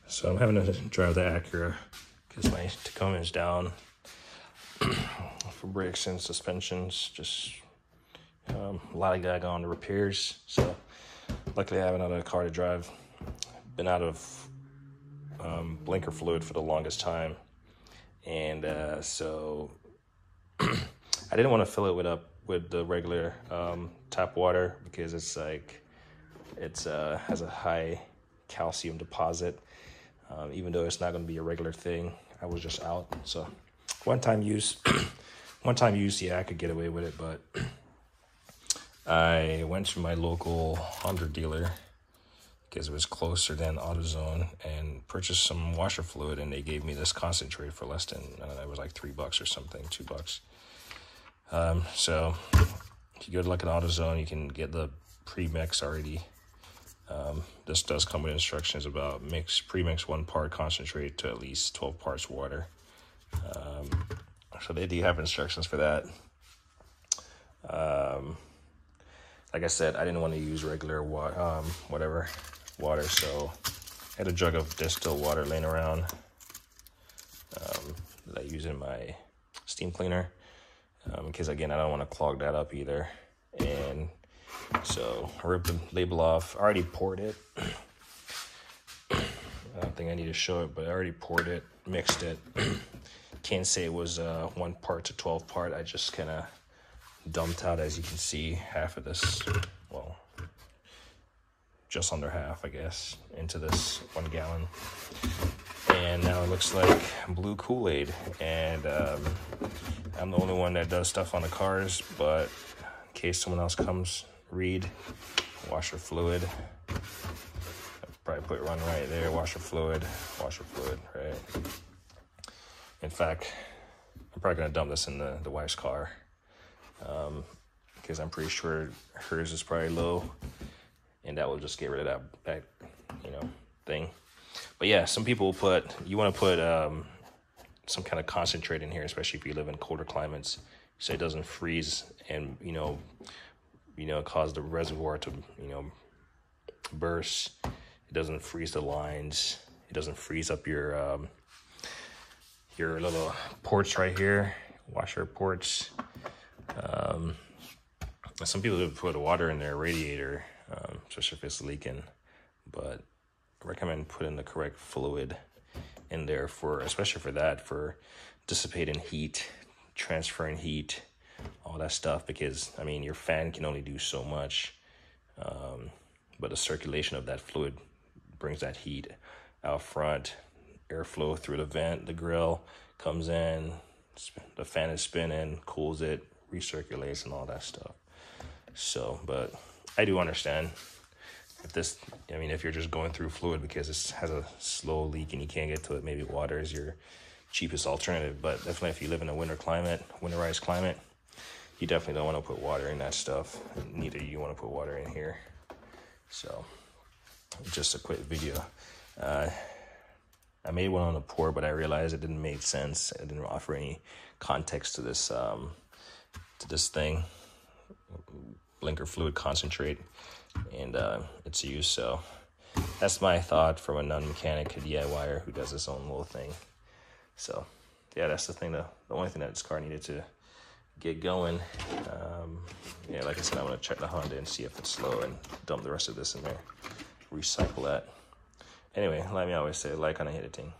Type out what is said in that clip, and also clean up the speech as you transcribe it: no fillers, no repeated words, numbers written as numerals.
So I'm having to drive the Acura because my Tacoma is down for brakes and suspensions. Just a lot of guy going to repairs. So luckily I have another car to drive. Been out of blinker fluid for the longest time. And so I didn't want to fill it with the regular tap water because it's like has a high calcium deposit. Even though it's not going to be a regular thing, I was just out. So one time use, yeah, I could get away with it. But I went to my local Honda dealer because it was closer than AutoZone and purchased some washer fluid, and they gave me this concentrate for less than, I don't know, it was like $3 or something, $2. So if you go to like an AutoZone, you can get the pre-mix already. This does come with instructions about pre-mix 1 part concentrate to at least 12 parts water. So they do have instructions for that. Like I said, I didn't want to use regular water, so I had a jug of distilled water laying around that I use in my steam cleaner, because again, I don't want to clog that up either. And so I ripped the label off. I already poured it. I don't think I need to show it, but I already poured it, mixed it. Can't say it was 1 part to 12 part. I just kind of dumped out, as you can see, half of this, well, just under half, I guess, into this 1 gallon. And now it looks like blue Kool-Aid. And I'm the only one that does stuff on the cars, but in case someone else comes, read washer fluid. I'll probably put one right there, washer fluid, right? In fact, I'm probably gonna dump this in the wife's car, because I'm pretty sure hers is probably low, and that will just get rid of that thing. But yeah, some people you want to put some kind of concentrate in here, especially if you live in colder climates, so it doesn't freeze and cause the reservoir to burst. It doesn't freeze the lines. It doesn't freeze up your little ports right here, washer ports. Some people would put water in their radiator, especially if it's leaking, but I recommend putting the correct fluid in there especially for dissipating heat, transferring heat, all that stuff, because I mean your fan can only do so much, but the circulation of that fluid brings that heat out front. Airflow through the vent, the grill comes in, the fan is spinning, cools it, recirculates, and all that stuff. So, but I do understand if you're just going through fluid because it has a slow leak and you can't get to it, maybe water is your cheapest alternative. But definitely if you live in a winterized climate, you definitely don't want to put water in that stuff. Neither do you want to put water in here. So, just a quick video. I made one on the pour, but I realized it didn't make sense. It didn't offer any context to this thing, blinker fluid concentrate, and its use. So that's my thought from a non-mechanic, a DIYer who does his own little thing. So yeah, that's the only thing that this car needed to get going. Yeah, like I said, I'm gonna check the Honda and see if it's slow and dump the rest of this in there, recycle that. Anyway, like me always say, like on a hit a ting.